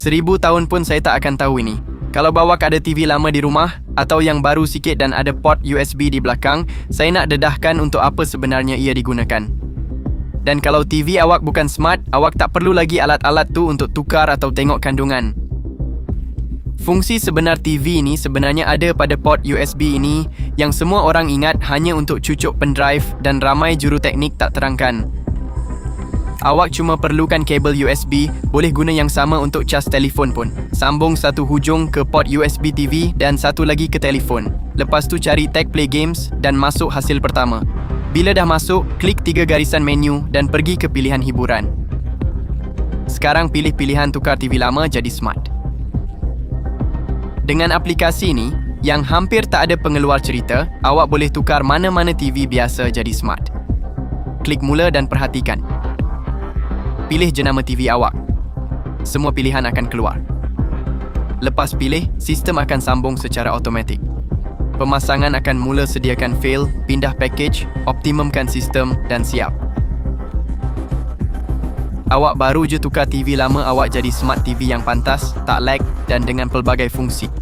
1000 tahun pun saya tak akan tahu ini. Kalau Bawak ada TV lama di rumah atau yang baru sikit dan ada port USB di belakang, saya nak dedahkan untuk apa sebenarnya ia digunakan. Dan kalau TV awak bukan smart, awak tak perlu lagi alat-alat tu untuk tukar atau tengok kandungan. Fungsi sebenar TV ini sebenarnya ada pada port USB ini yang semua orang ingat hanya untuk cucuk pendrive dan ramai juruteknik tak terangkan. Awak cuma perlukan kabel USB, boleh guna yang sama untuk cas telefon pun. Sambung satu hujung ke port USB TV dan satu lagi ke telefon. Lepas tu cari tag play games dan masuk hasil pertama. Bila dah masuk, klik 3 garisan menu dan pergi ke pilihan hiburan. Sekarang pilih pilihan tukar TV lama jadi smart. Dengan aplikasi ni, yang hampir tak ada pengeluar cerita, awak boleh tukar mana-mana TV biasa jadi smart. Klik mula dan perhatikan. Pilih jenama TV awak. Semua pilihan akan keluar. Lepas pilih, sistem akan sambung secara automatik. Pemasangan akan mula sediakan fail, pindah package, optimumkan sistem dan siap. Awak baru je tukar TV lama awak jadi smart TV yang pantas, tak lag dan dengan pelbagai fungsi.